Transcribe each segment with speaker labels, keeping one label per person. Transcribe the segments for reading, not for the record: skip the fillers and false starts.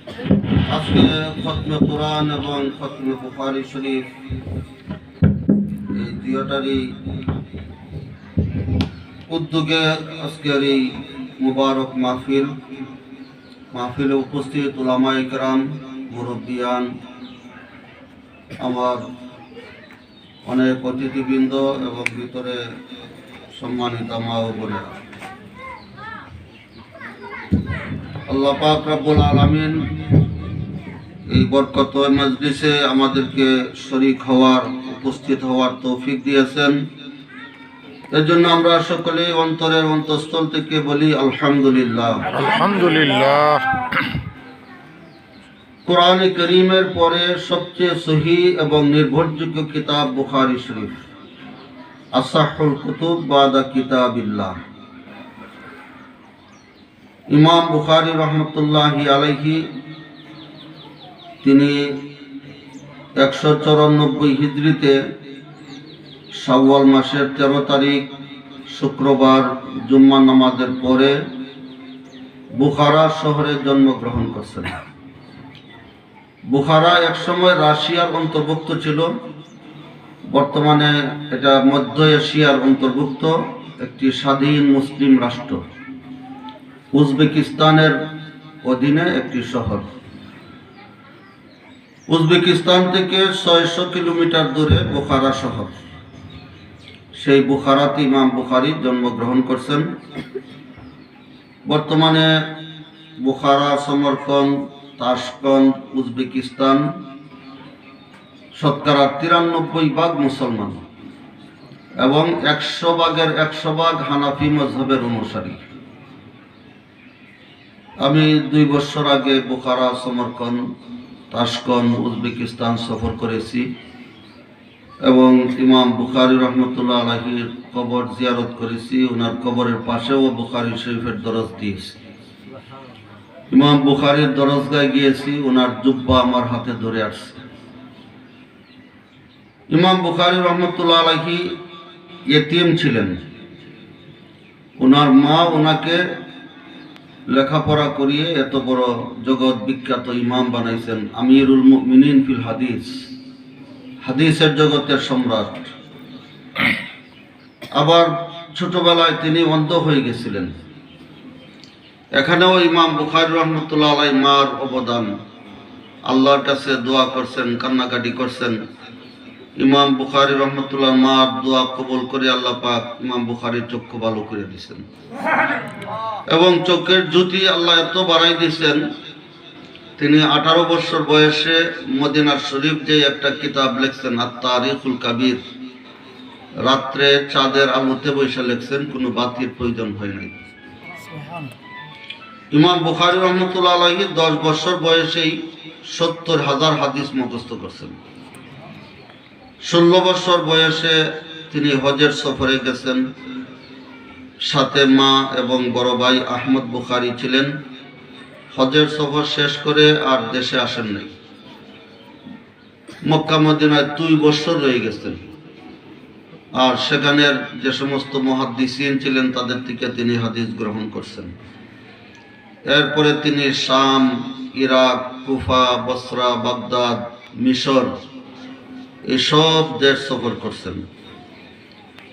Speaker 1: আজকে খতমে কোরআন এবং খতমে বুখারী শরীফ এই দুইটারই উদ্যোগে আজকের এই মুবারক মাহফিলে উপস্থিত উলামায়ে কেরাম, মুরব্বিয়ান, আমার অনেক অতিথিবৃন্দ এবং ভিতরে সম্মানিত মা ও বোনেরা, আল্লাহ পাক রব্বুল আলামিন এই বরকতময় মজলিসে আমাদেরকে শরীক হওয়ার, উপস্থিত হওয়ার তৌফিক দিয়েছেন। এর জন্য আমরা সকলে অন্তরের অন্তঃস্থল থেকে বলি আলহামদুলিল্লাহ।
Speaker 2: আলহামদুলিল্লাহ।
Speaker 1: কোরআনে কারীমের পরে সবচেয়ে সহিহ এবং নির্ভরযোগ্য কিতাব বুখারী শরীফ, আসাহুল কুতুব বাদা কিতাবিল্লাহ। ইমাম বুখারী রহমতুল্লাহি আলাইহি তিনি 194 হিজরিতে শাওয়াল মাসের 13 তারিখ শুক্রবার জুম্মা নামাজের পরে বুখারা শহরে জন্মগ্রহণ করছেন। বুখারা একসময় রাশিয়ার অন্তর্ভুক্ত ছিল, বর্তমানে এটা মধ্য এশিয়ার অন্তর্ভুক্ত একটি স্বাধীন মুসলিম রাষ্ট্র, উজবেকিস্তানের অধীনে একটি শহর। উজবেকিস্তান থেকে 600 কিলোমিটার দূরে বুখারা শহর। সেই বুখারাতে ইমাম বুখারী জন্মগ্রহণ করছেন। বর্তমানে বুখারা, সমরকন্দ, তাশকন্দ, উজবেকিস্তান শতকরা 93 ভাগ মুসলমান এবং 100 ভাগের 100 ভাগ হানাফি মযহবের অনুসারী। আমি 2 বছর আগে বুখারা, সমরকন্দ, তাশকন্দ, উজবেকিস্তান সফর করেছি এবং ইমাম বুখারী রহমতুল্লাহ আলাইহির কবর জিয়ারত করেছি। ওনার কবরের পাশেও বুখারী শরীফের দরজ দিয়েছি। ইমাম বুখারীর দরজগায় গিয়েছি, ওনার জুব্বা আমার হাতে ধরে আসছে। ইমাম বুখারী রহমতুল্লাহ আলাইহি ইয়েতিম ছিলেন। ওনার মা ওনাকে লেখাপড়া করিয়ে এত বড় জগৎ বিখ্যাত ইমাম বানাইছেন, আমিরুল মুমিনিন ফিল হাদিস, হাদিসের জগতের সম্রাট। আবার ছোটবেলায় তিনি অন্ধ হয়ে গেছিলেন। এখানেও ইমাম বুখারী রহমতুল্লাহ আলাইহি মার অবদান। আল্লাহর কাছে দোয়া করছেন, কান্নাকাটি করছেন। ইমাম বুখারী রহমতুল্লাহ মার দোয়া কবুল করে আল্লাহ পাক ইমাম বুখারীর চক্ষু ভালো করে দিয়েছেন এবং চোখের জ্যোতি আল্লাহ এত বাড়াই দিয়েছেন, তিনি 18 বছর বয়সে মদিনার শরীফ যে একটা কিতাব লিখছেন আত-তারিখুল কাবীর, রাত্রে চাঁদের আলোতে বসে লিখছেন, কোনো বাতির প্রয়োজন হয় নাই। ইমাম বুখারী রহমতুল্লাহ আলাইহি 10 বছর বয়সেই 70,000 হাদিস মুখস্থ করছেন। 16 বছর বয়সে তিনি হজের সফরে গেছেন। সাথে মা এবং বড় ভাই আহমদ বুখারী ছিলেন। হজের সফর শেষ করে আর দেশে আসেন নাই। মক্কা মদিনায় 2 বছর রয়ে গেছেন। আর সেখানের যে সমস্ত মুহাদ্দিসিন ছিলেন তাদের থেকে তিনি হাদিস গ্রহণ করছেন। এরপরে তিনি শাম, ইরাক, কুফা, বসরা, বাগদাদ, মিশর এসব দেশ সফর করছেন।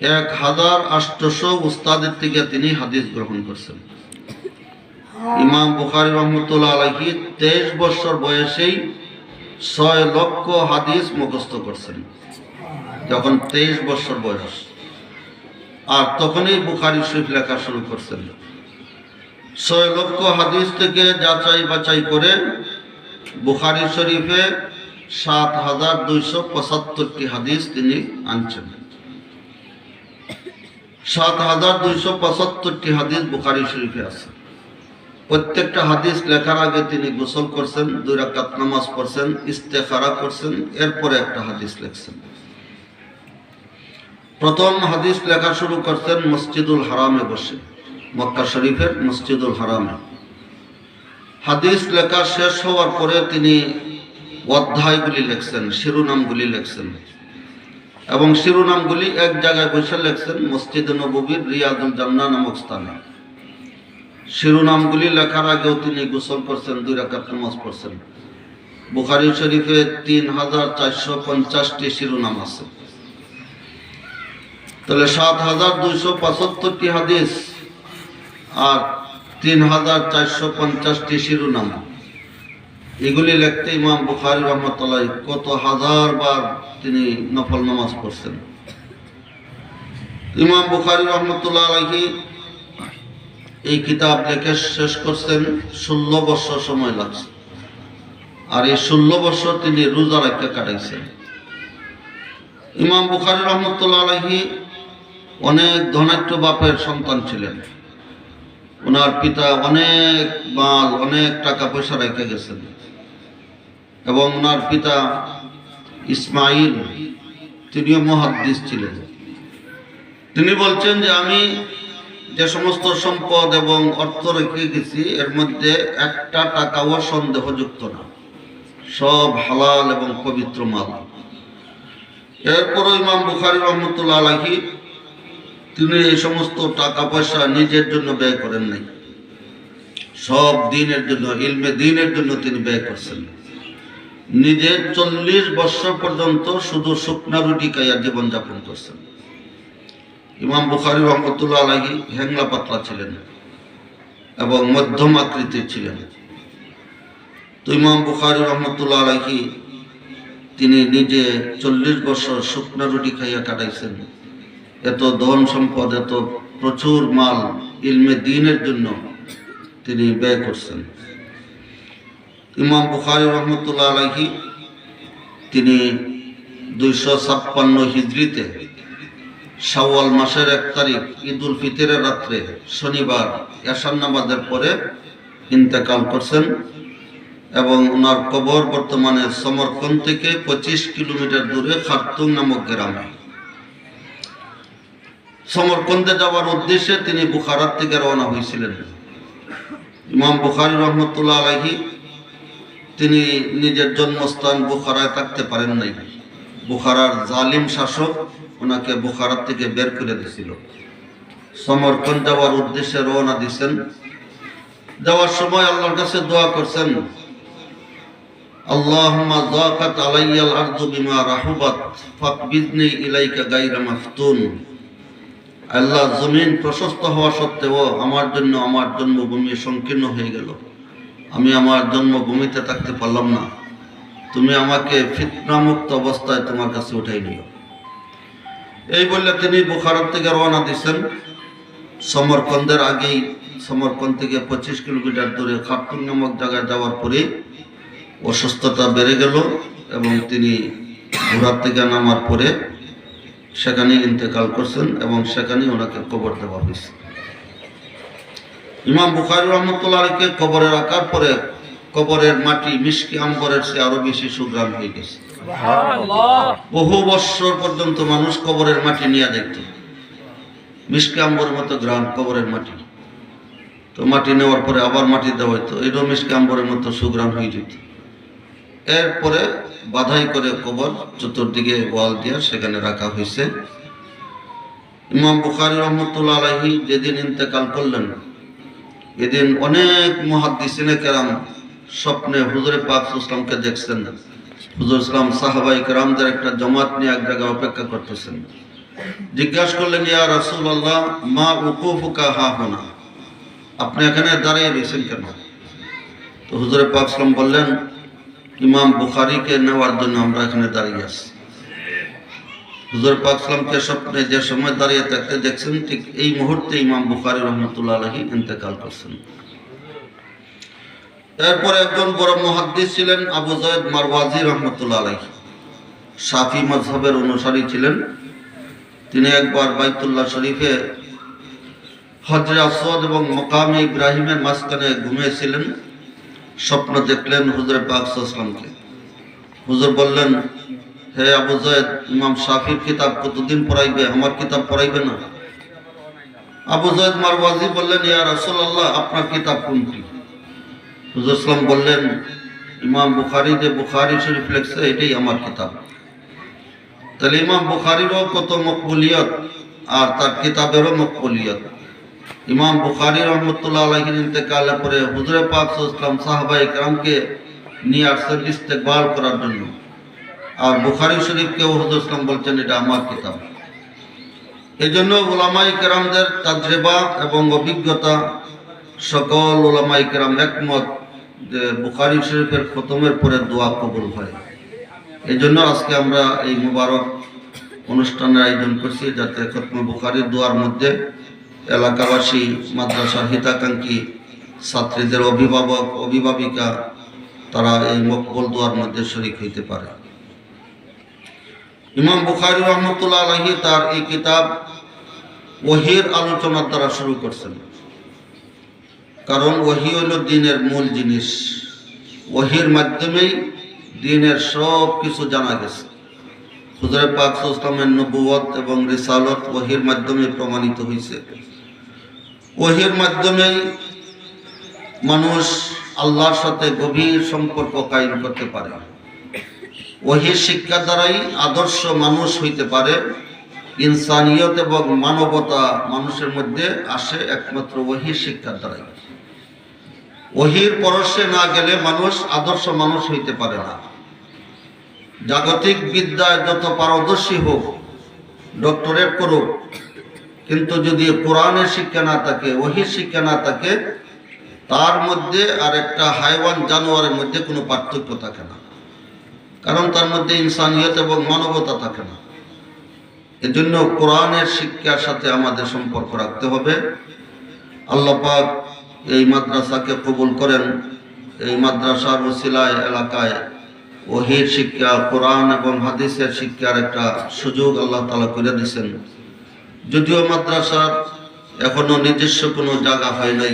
Speaker 1: 1800 উস্তাদের থেকে তিনি হাদিস গ্রহণ করছেন। ইমাম বুখারী রহমতুল্লাহ আলাইহি 23 বছর বয়সেই 6 লক্ষ হাদিস মুখস্থ করছেন, যখন 23 বছর বয়স। আর তখনই বুখারী শরীফ লেখা শুরু করছেন। 6 লক্ষ হাদিস থেকে যাচাই বাছাই করে বুখারী শরীফে 7275টি হাদিস তিনি আনছেন। 7275টি হাদিস বুখারী শরীফে আছে। প্রত্যেকটা হাদিস লেখার আগে তিনি গোসল করছেন, 2 রাকাত নামাজ পড়ছেন, ইস্তেখারা করছেন, এরপরে একটা হাদিস লিখছেন। প্রথম হাদিস লেখা শুরু করছেন মসজিদুল হারামে বসে, মক্কা শরীফের মসজিদুল হারামে। হাদিস লেখা শেষ হওয়ার পরে তিনি অধ্যায়গুলি লিখছেন, শিরোনামগুলি লিখছেন এবং শিরোনামগুলি এক জায়গায় বসে লিখছেন মসজিদ নববীর রিয়াদুল জান্নাহ নামক স্থানে। শিরোনামগুলি লেখার আগেও তিনি গোসল করছেন, 2 রাকাত নামাজ পড়ছেন। বুখারী শরীফে 3450টি শিরোনাম আছে। তাহলে 7275টি হাদিস আর 3450টি শিরোনাম, এগুলি লিখতে ইমাম বুখারী রহমতুল্লাহ কত হাজার বার তিনি নফল নামাজ পড়ছেন। ইমাম বুখারী রহমতুল্লাহ আলাইহি এই কিতাব লিখে শেষ করছেন 16 বছর সময় লাগছে। আর এই 16 বছর তিনি রোজা রেখে কাটাইছেন। ইমাম বুখারী রহমতুল্লাহ আলাইহি অনেক ধনাঢ্য বাপের সন্তান ছিলেন। ওনার পিতা অনেক মাল, অনেক টাকা পয়সা রেখে গেছেন এবং ওনার পিতা ইসমাইল তিনিও মুহাদ্দিস ছিলেন। তিনি বলছেন যে আমি যে সমস্ত সম্পদ এবং অর্থ রেখে গেছি এর মধ্যে একটা টাকাও সন্দেহযুক্ত না, সব হালাল এবং পবিত্র মাল। এরপরও ইমাম বুখারী রহমতুল্লাহ আলাইহি তিনি এই সমস্ত টাকা পয়সা নিজের জন্য ব্যয় করেন নাই, সব দিনের জন্য, ইলমে দ্বীনের জন্য তিনি ব্যয় করছেন। নিজে 40 বছর পর্যন্ত শুধু শুকনা রুটি খাইয়া জীবনযাপন করছেন। ইমাম বুখারী রহমতুল্লাহ আলাইহি হ্যাংলা পাতলা ছিলেন এবং মধ্যম আকৃতির ছিলেন। তো ইমাম বুখারী রহমতুল্লাহ আলাইহি তিনি নিজে 40 বছর শুকনা রুটি খাইয়া কাটাইছেন। এত ধন সম্পদ, এত প্রচুর মাল ইলমে দ্বীনের জন্য তিনি ব্যয় করছেন। ইমাম বুখারী রহমতুল্লাহ আলাইহি তিনি 256 হিজরিতে শাওয়াল মাসের 1 তারিখ ঈদুল ফিতরের রাত্রে শনিবার এশার নামাজের পরে ইন্তেকাল করছেন এবং ওনার কবর বর্তমানে সমরকন্দ থেকে 25 কিলোমিটার দূরে খার্তুম নামক গ্রামে। সমরকন্দে যাওয়ার উদ্দেশ্যে তিনি বুখারার থেকে রওনা হয়েছিলেন। ইমাম বুখারী রহমতুল্লাহ আলাইহি তিনি নিজের জন্মস্থান বুখারায় থাকতে পারেন নাই। বুখারার জালিম শাসক ওনাকে বুখারার থেকে বের করে দিয়েছিল। সমরকন্দ যাওয়ার উদ্দেশ্যে রওনা দিয়েছেন। যাওয়ার সময় আল্লাহর কাছে দোয়া করছেন, আল্লাহুম্মা যাকাত আলাইয়াল আরদু বিমা রাহুবাত ফাকবিদনি ইলাইকা গায়রা মাফতুন। আল্লাহ, জমিন প্রশস্ত হওয়া সত্ত্বেও আমার জন্য আমার জন্মভূমি সংকীর্ণ হয়ে গেল, আমি আমার জন্মভূমিতে থাকতে পারলাম না, তুমি আমাকে ফিতনামুক্ত অবস্থায় তোমার কাছে উঠাই নিও। এই বললে তিনি বুখারার থেকে রওনা দিয়েছেন। সমরকন্দের আগেই, সমরকন্দ থেকে 25 কিলোমিটার দূরে খার্তুম নামক জায়গায় যাওয়ার পরে অসুস্থতা বেড়ে গেল এবং তিনি ঘোড়ার থেকে নামার পরে সেখানে ইন্তেকাল করছেন এবং সেখানেই ওনাকে কবর দেওয়া হয়েছে। ইমাম বুখারী রহমতুল্লাহ আলাইহিকে কবরে রাখার পরে কবরের মাটি মিশকি আম্বরের চেয়ে আরো বেশি সুঘ্রাণ হয়ে গেছে। বহু বছর পর্যন্ত মানুষ কবরের মাটি নিয়ে দেখত, মিশকি আম্বরের মতো গ্রাম কবরের মাটি। তো মাটি নেওয়ার পরে আবার মাটি দেওয়া হইতো, এটাও মিশকি আম্বরের মতো সুঘ্রাণ হয়ে যেত। এরপরে বাধাই করে কবর চতুর্দিকে ওয়াল দিয়া সেখানে রাখা হয়েছে। ইমাম বুখারী রহমতুল্লাহ আলাইহি যেদিন ইন্তেকাল করলেন, এদিন অনেক মুহাদ্দিসিনে কেরাম স্বপ্নে হুজুরে পাক সাল্লাল্লাহু দেখছেন। হুজুর সাল্লাম সাহাবায়ে কেরামদের একটা জমাত নিয়ে এক জায়গায় অপেক্ষা করতেছেন। জিজ্ঞাসা করলেন, ইয়া রাসূলুল্লাহ মা উকুফুকা হাহুনা, আপনি এখানে দাঁড়িয়ে রয়েছেন কেন? তো হুজুরে পাক সাল্লাম বললেন, ইমাম বুখারীকে নেওয়ার জন্য আমরা এখানে দাঁড়িয়ে আছি। হুজুর পাক সাল্লামকে স্বপ্নে যে সময় দাঁড়িয়ে থাকতে দেখছেন, ঠিক এই মুহূর্তে ইমাম বুখারী রহমতুল্লাহ আলাইহি ইন্তেকাল করছেন। এরপরে একজন বড় মুহাদ্দিস ছিলেন আবু যায়েদ মারওয়াজি রহমতুল্লাহ আলাইহি, শাফি মাযহাবের অনুসারী ছিলেন। তিনি একবার বাইতুল্লাহ শরীফে হজরে আসওয়াদ এবং মাকামে ইব্রাহিমের মাঝখানে ঘুমিয়েছিলেন। স্বপ্ন দেখলেন হুজুর পাক সাল্লাল্লাহু আলাইহি ওয়াসাল্লামকে। হুজুর বললেন, হে আবু যায়েদ, ইমাম শাফির কিতাব কতদিন পড়াইবে, আমার কিতাব পড়াইবে না? আবু যায়েদ মারওয়াজি বললেন, ইয়া রাসূলুল্লাহ আপনার কিতাব কোনটি? হুজুর সাল্লাম বললেন, ইমাম বুখারী যে বুখারী শরীফ লিখছে এটাই আমার কিতাব। তাহলে ইমাম বুখারীরও কত মকবুলিয়ত আর তার কিতাবেরও মকবুলিয়ত। ইমাম বুখারী রহমতুল্লাহ আলাইহির ইন্তেকালের পরে হুজুরে পাক সাল্লাল্লাহু আলাইহি ওয়াসাল্লাম সাহাবায়ে কেরামকে নিয়ে আসছেন ইস্তেকবাল করার জন্য। আর বুখারী শরীফকেও হুজুর ইসলাম বলছেন এটা আমার কিতাব। এই জন্য উলামায়ে কেরামদের তাজরিবা এবং অভিজ্ঞতা, সকল উলামায়ে কেরাম একমত যে বুখারী শরীফের খতমের পরে দোয়া কবুল হয়। এই জন্য আজকে আমরা এই মুবারক অনুষ্ঠানের আয়োজন করছি, যাতে খতমে বুখারীর দোয়ার মধ্যে এলাকাবাসী, মাদ্রাসার হিতাকাঙ্ক্ষী, ছাত্রীদের অভিভাবক অভিভাবিকা তারা এই মকবুল দোয়ার মধ্যে শরীক হইতে পারে। ইমাম বুখারী রহমতুল্লাহ আলাইহি তার এই কিতাব ওহীর আলোচনার দ্বারা শুরু করছেন, কারণ ওহী হল দ্বীনের মূল জিনিস। ওহীর মাধ্যমেই দ্বীনের সব কিছু জানা গেছে। হুজুরে পাক সাল্লাল্লাহু আলাইহি ওয়াসাল্লামের নবুয়ত এবং রিসালত ওহীর মাধ্যমে প্রমাণিত হয়েছে। ওহীর মাধ্যমেই মানুষ আল্লাহর সাথে গভীর সম্পর্ক কায়েম করতে পারে। ওহীর শিক্ষা দ্বারাই আদর্শ মানুষ হইতে পারে। ইনসানিয়ত এবং মানবতা মানুষের মধ্যে আসে একমাত্র ওহীর শিক্ষার দ্বারাই। ওহীর পরশে না গেলে মানুষ আদর্শ মানুষ হইতে পারে না। জাগতিক বিদ্যায় যত পারদর্শী হোক, ডক্টরেট করুক, কিন্তু যদি কোরআনের শিক্ষা না থাকে, ওহীর শিক্ষা না থাকে, তার মধ্যে আর একটা হাইওয়ান জানোয়ারের মধ্যে কোনো পার্থক্য থাকে না, কারণ তার মধ্যে ইনসানিয়ত এবং মানবতা থাকে না। এজন্য কোরআনের শিক্ষার সাথে আমাদের সম্পর্ক রাখতে হবে। আল্লাহ পাক এই মাদ্রাসাকে কবুল করেন। এই মাদ্রাসার ওসিলায় এলাকায় ওহীর শিক্ষা, কোরআন এবং হাদিসের শিক্ষার একটা সুযোগ আল্লাহ তাআলা করে দিয়েছেন। যদিও মাদ্রাসার এখনো নিজস্ব কোনো জায়গা হয় নাই,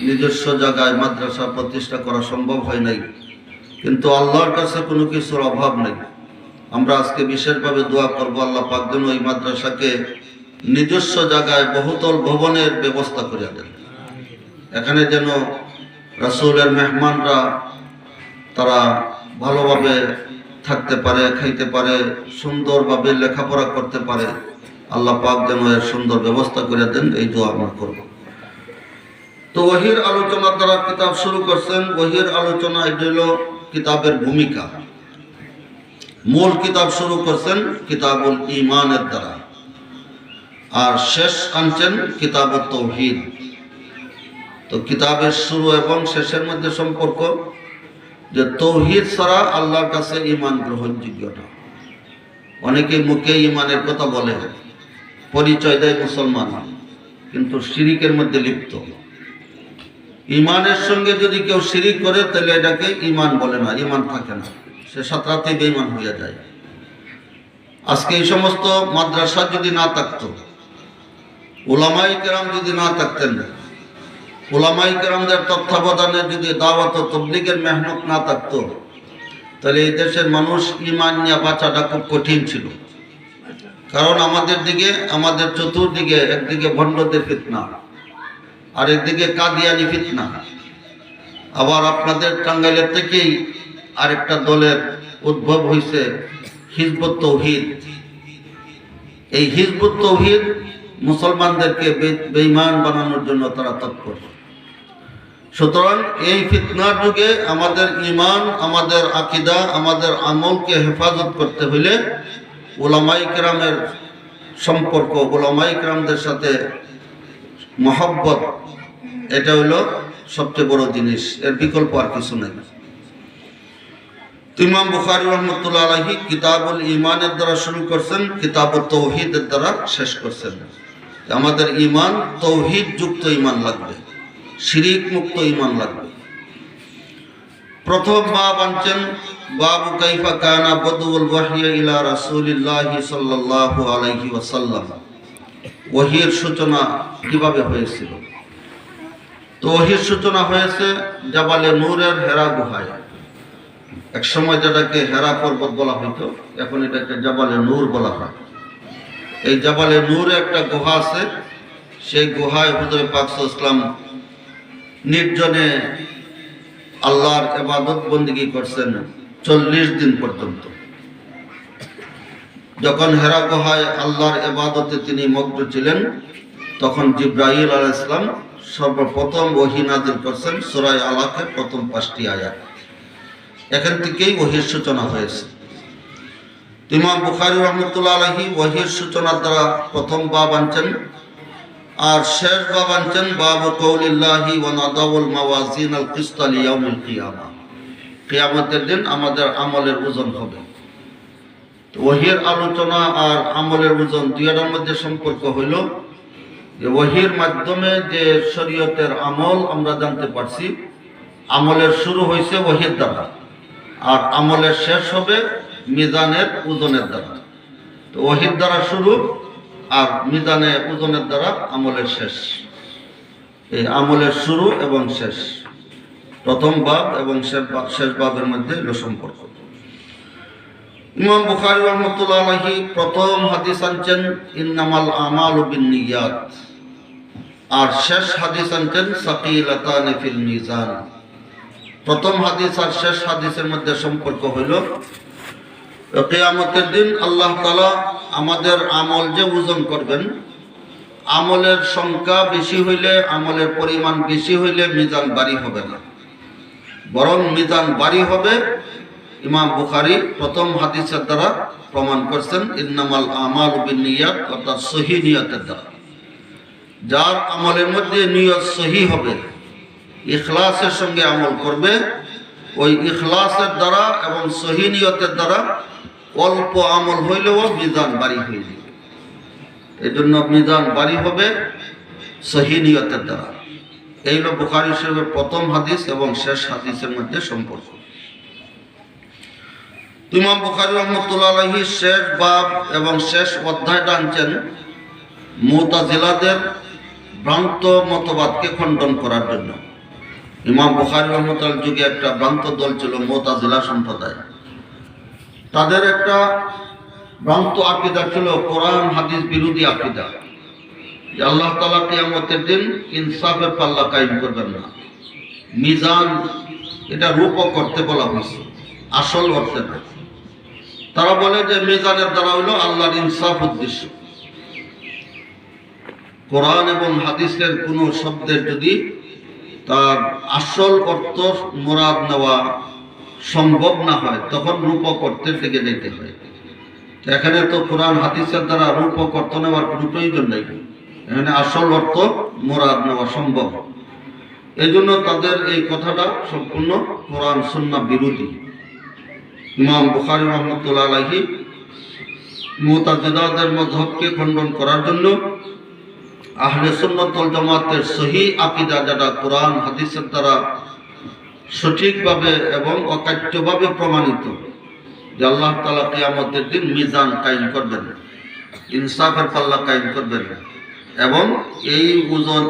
Speaker 1: নিজস্ব জায়গায় মাদ্রাসা প্রতিষ্ঠা করা সম্ভব হয় নাই, কিন্তু আল্লাহর কাছে কোনো কিছুর অভাব নেই। আমরা আজকে বিশেষভাবে দোয়া করব আল্লাহ পাক যেন এই মাদ্রাসাকে নিজস্ব জায়গায় বহুতল ভবনের ব্যবস্থা করে দেন। এখানে যেন রাসূলের মেহমানরা তারা ভালোভাবে থাকতে পারে, খাইতে পারে, সুন্দরভাবে লেখাপড়া করতে পারে। আল্লাহ পাক যেন এর সুন্দর ব্যবস্থা করে দেন, এই দোয়া আমরা করব। তো ওহীর আলোচনার দ্বারা কিতাব শুরু করছেন। ওহীর আলোচনা এটা হলো কিতাবের ভূমিকা। মূল কিতাব শুরু করছেন কিতাবুল ঈমানের দ্বারা, আর শেষ আনছেন কিতাবুত তাওহীদ। তো কিতাবের শুরু এবং শেষের মধ্যে সম্পর্ক যে তাওহীদ ছাড়া আল্লাহর কাছে ঈমান গ্রহণযোগ্য না। অনেকে মুখে ঈমানের কথা বলে, পরিচয় দেয় মুসলমান, কিন্তু শিরিকের মধ্যে লিপ্ত। ঈমানের সঙ্গে যদি কেউ শিরিক করে তাহলে এটাকে ঈমান বলে না, ঈমান থাকে না, সে সাথে বেঈমান হয়ে যায়। আজকে এই সমস্ত মাদ্রাসা যদি না থাকতো, উলামায়ে কেরাম যদি না থাকতেন, উলামায়ে কেরামদের তত্ত্বাবধানে যদি দাওয়াত ও তাবলীগের মেহনত না থাকতো, তাহলে এই দেশের মানুষ ঈমান নিয়ে বাঁচাটা খুব কঠিন ছিল। কারণ আমাদের দিকে, আমাদের চতুর্দিকে, একদিকে ভণ্ডদের ফিতনা, আর একদিকে কাদিয়ানি ফিতনা। আবার আপনাদের টাঙ্গাইলের থেকেই আরেকটা দলের উদ্ভব হয়েছে, হিজবুত তাওহীদ। এই হিজবুত তাওহীদ মুসলমানদেরকে বেঈমান বানানোর জন্য তারা তৎপর। সুতরাং এই ফিতনার যুগে আমাদের ঈমান, আমাদের আকীদা, আমাদের আমলকে হেফাজত করতে হইলে উলামায়ে কেরামের সম্পর্ক, উলামায়ে কেরামদের সাথে মহব্বত, এটা হলো সবচেয়ে বড় জিনিস। এর বিকল্প আর কিছু নেই। ইমাম বুখারী রহমতুল্লাহ আলাইহি কিতাবুল ঈমানের দ্বারা শুরু করছেন, কিতাবুত তাওহীদের দ্বারা শেষ করছেন। আমাদের ঈমান তাওহীদ যুক্ত ঈমান লাগবে, শিরিক মুক্ত ঈমান লাগবে। প্রথম বাব আনছেন বাবু কাইফা কানা বদউল ওয়াহয়ি ইলা রাসূলিল্লাহি সাল্লাল্লাহু আলাইহি ওয়াসাল্লাম। ওহীর সূচনা কিভাবে হয়েছিল? তো ওহীর সূচনা হয়েছে জাবালে নূরের হেরা গুহায়। এক সময় যেটাকে হেরা পর্বত বলা হতো, এখন এটাকে জাবালে নূর বলা হয়। এই জাবালে নূরে একটা গুহা আছে, সেই গুহায় হুজুরে পাক সাল্লাল্লাহু আলাইহি ওয়াসাল্লাম নির্জনে আল্লাহর ইবাদত বন্দেগী করছেন 40 দিন পর্যন্ত। যখন হেরা গুহায় আল্লাহর ইবাদতে তিনি মগ্ন ছিলেন, তখন জিব্রাইল আলাইহিস সালাম সর্বপ্রথম ওহী নাযিল করছেন সূরা আলাকের প্রথম 5টি আয়াত। এখান থেকেই ওহীর সূচনা হয়েছে। ইমাম বুখারী রাহমাতুল্লাহ আলাইহি ওহীর সূচনার দ্বারা প্রথম বাব আনছেন, আর শেষ বাব আনছেন বাবু কওলিল্লাহি ওয়া নাদাউল মাওয়াজিন আল কিসত লিয়াউমিল কিয়ামা। কিয়ামতের দিন আমাদের আমলের ওজন হবে। তো ওহীর আলোচনা আর আমলের ওজন দুইটার মধ্যে সম্পর্ক হইল যে ওহীর মাধ্যমে যে শরীয়তের আমল আমরা জানতে পারছি, আমলের শুরু হয়েছে ওহীর দ্বারা, আর আমলের শেষ হবে মিজানের ওজনের দ্বারা। তো ওহীর দ্বারা শুরু আর মিজানে ওজনের দ্বারা আমলের শেষ। এই আমলের শুরু এবং শেষ, প্রথম বাব এবং শেষ বাবের মধ্যে এর সম্পর্ক। ইমাম বুখারী রাহমাতুল্লাহ আলাইহি প্রথম হাদিস আনছেন ইন্নামাল আমালু বিন্নিয়াত, আর শেষ হাদিস আনছেন সাকিলাতান ফিল মিজান। প্রথম হাদিস আর শেষ হাদিসের মধ্যে সম্পর্ক হইল কিয়ামতের দিন আল্লাহ তাআলা আমাদের আমল যে ওজন করবেন, আমলের সংখ্যা বেশি হইলে, আমলের পরিমাণ বেশি হইলে মিজান ভারী হবে না, বরং মিজান ভারী হবে। ইমাম বুখারী প্রথম হাদিসের দ্বারা প্রমাণ করছেন ইন্নামাল আমালু বিন্নিয়াত, অর্থাৎ সহিহ নিয়তের দ্বারা। যার আমলের মধ্যে নিয়ত সহিহ হবে, ইখলাসের সঙ্গে আমল করবে, ওই ইখলাসের দ্বারা এবং সহিহ নিয়তের দ্বারা অল্প আমল হইলেও মিজান ভারী হয়ে যাবে। এই জন্য মিজান ভারী হবে সহিহ নিয়তের দ্বারা। এই হলো বুখারী শরীফের প্রথম হাদিস এবং শেষ হাদিসের মধ্যে সম্পর্ক। ইমাম বুখারী রাহমাতুল্লাহ আলাইহি শেষ বাব এবং শেষ অধ্যায়টা আনছেন মুতাজিলাদের ভ্রান্ত মতবাদকে খণ্ডন করার জন্য। ইমাম বুখারী রাহমাতুল্লাহ যুগে একটা ভ্রান্ত দল ছিল মুতাজিলা সম্প্রদায়। তাদের একটা ভ্রান্ত আকীদা ছিল কোরআন হাদিস বিরোধী আকীদা, যে আল্লাহ তাআলা কিয়ামতের দিন ইনসাফের পাল্লা কায়েম করবেন না, মিজান এটা রূপক করতে বলা হয়েছে, আসল অর্থে না। তারা বলে যে মিজানের দ্বারা হইল আল্লাহর ইনসাফ উদ্দেশ্য। কোরআন এবং হাদিসের কোন শব্দের যদি তার আসল অর্থ মুরাদ নেওয়া সম্ভব না হয়, তখন রূপক অর্থের দিকে যেতে হয়। এখানে তো কোরআন হাদিসের দ্বারা রূপক অর্থ নেওয়ার কোনো প্রয়োজন নেই, এখানে আসল অর্থ মুরাদ নেওয়া সম্ভব। এই জন্য তাদের এই কথাটা সম্পূর্ণ কোরআন সুন্নাহ বিরোধী। ইমাম বুখারী রাহমাতুল্লাহ আলাইহি মুতাজিলাদের মাযহাবকে খণ্ডন করার জন্য আহলে সুন্নাত ওয়াল জামাতের সহিহ আকীদা, যেটা কোরআন হাদিসের দ্বারা সঠিকভাবে এবং অকাট্যভাবে প্রমাণিত, যে আল্লাহ তাআলা কিয়ামতের দিন মিজান কায়েম করবেন, ইনসাফের পাল্লা কায়েম করবেন, এবং এই ওজন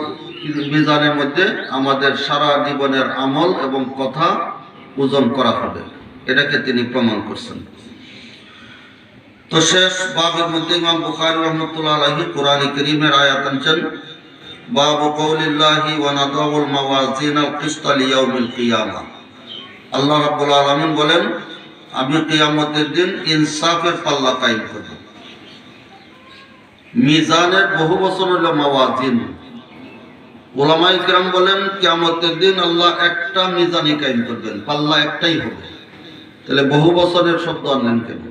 Speaker 1: মিজানের মধ্যে আমাদের সারা জীবনের আমল এবং কথা ওজন করা হবে, এটাকে তিনি প্রমাণ করছেন। তো শেষ বাবের মধ্যে ইমাম বুখারী রাহমাতুল্লাহ আলাইহি কোরআন কারীমের আয়াত আনছেন বাবু কওলিল্লাহি ওয়া নাদাউল মাওয়াজিন আল কিসত লিয়াউমিল কিয়ামা। আল্লাহ রাব্বুল আলামিন বলেন, আমি কিয়ামতের দিন ইনসাফের পাল্লা কায়েম করব। মিজানের বহু বচন হলো মাওয়াজিন। উলামায়ে কিরাম বলেন কিয়ামতের দিন আল্লাহ একটা মিজানই কায়েম করবেন, পাল্লা একটাই হবে। তাহলে বহু বচনের শব্দ আনলেন কেন?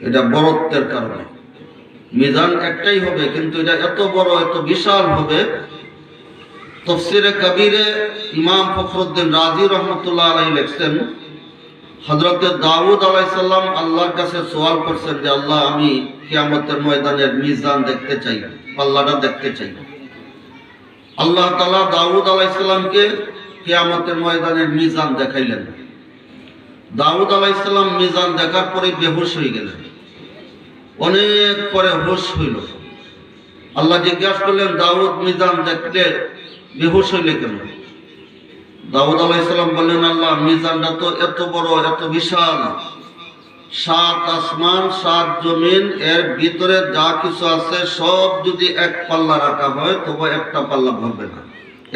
Speaker 1: এটা বড়ত্বের কারণে। মিজান একটাই হবে, কিন্তু এটা এত বড়, এত বিশাল হবে। তাফসীরে কবীরে ইমাম ফখরুদ্দিন রাজি রহমাতুল্লাহ আলাইহি লিখছেন, হযরত দাউদ আলাইহিস সালাম আল্লাহর কাছে সওয়াল করছেন যে আল্লাহ, আমি কিয়ামতের ময়দানের মিজান দেখতে চাই, পাল্লাটা দেখতে চাই। আল্লাহ তাআলা দাউদ আলাইহিস সালামকে কিয়ামতের ময়দানের মিজান দেখাইলেন। দাউদ আলাইহিস সালাম মিজান দেখার পরে বেহুশ হয়ে গেলেন। অনেক পরে হুশ হইল। আল্লাহ জিজ্ঞাসা করলেন, দাউদ মিজান দেখলে বেহুশ হইলে কেন? দাউদ আলাইহিস সালাম বললেন, আল্লাহ, মিজানটা তো এত বড়, এত বিশাল, 7 আসমান 7 জমিন, এর ভিতরে যা কিছু আছে সব যদি এক পাল্লা রাখা হয় তবে একটা পাল্লা ভরবে না,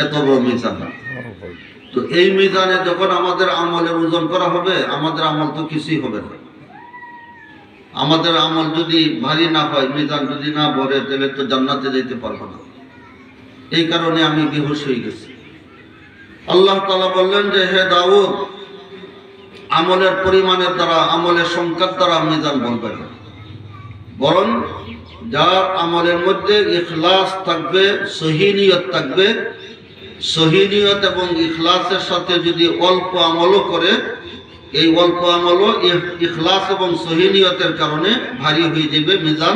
Speaker 1: এত বড় মিজান। তো এই মিজানে যখন আমাদের আমলের ওজন করা হবে, আমাদের আমল তো কিছুই হবে না। আমাদের আমল যদি ভারী না হয়, মিজান যদি না ভরে, তাহলে তো জান্নাতে যেতে পারবো না। এই কারণে আমি বেহুশ হয়ে গেছি। আল্লাহ তাআলা বললেন যে হে দাউদ, আমলের পরিমাণের দ্বারা, আমলের সংখ্যার দ্বারা মিজান বলবে না, বরং যার আমলের মধ্যে ইখলাস থাকবে, সহি নিয়ত থাকবে, সহি নিয়ত এবং ইখলাসের সাথে যদি অল্প আমলও করে, এই অল্প আমলও ইখলাস এবং সহি নিয়তের কারণে ভারী হয়ে যাবে মিজান,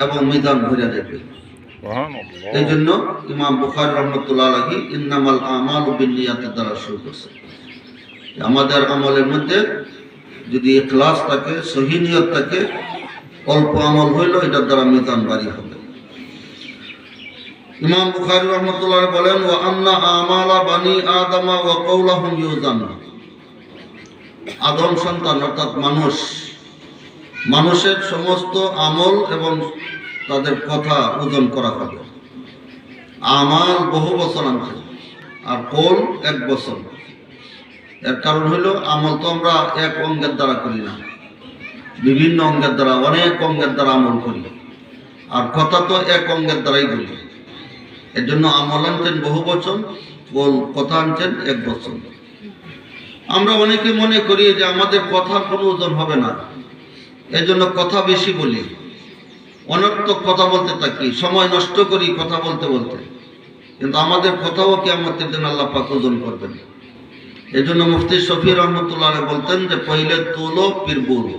Speaker 1: এবং মিজান ভরে যাবে। এই জন্য ইমাম বুখারী রাহমাতুল্লাহ আলাইহি ইন্নামাল আমালু বিন্নিয়াতির দ্বারা শুরু করছেন। আমাদের আমলের মধ্যে যদি ইখলাস থাকে, সহি নিয়ত থাকে, অল্প আমল হইল এটার দ্বারা মিজান ভারী হবে। ইমাম বুখারী রাহমাতুল্লাহ বলেন ওয়া আন্না আমালা বানি আদম ওয়া কওলাহুম ইউজান, আদম সন্তান অর্থাৎ মানুষের সমস্ত আমল এবং তাদের কথা ওজন করা হবে। আমাল বহু বছর আনছে, আর কৌল 1 বছর। এর কারণ হলো আমল তো আমরা এক অঙ্গের দ্বারা করি না, বিভিন্ন অঙ্গের দ্বারা, অনেক অঙ্গের দ্বারা আমল করি, আর কথা তো এক অঙ্গের দ্বারাই বলি। এর জন্য আমল আনছেন বহু বছর, কথা আনছেন 1 বছর। আমরা অনেকে মনে করি যে আমাদের কথার কোনো ওজন হবে না, এই জন্য কথা বেশি বলি, অনর্থক কথা বলতে থাকি, সময় নষ্ট করি কথা বলতে বলতে। কিন্তু আমাদের কথাও কিয়ামতের দিন আল্লাহ পাক ওজন করবেন। এই জন্য মুফতি শফি রহমতুল্লাহ বলতেন যে পहिले তোলো ফির বলো,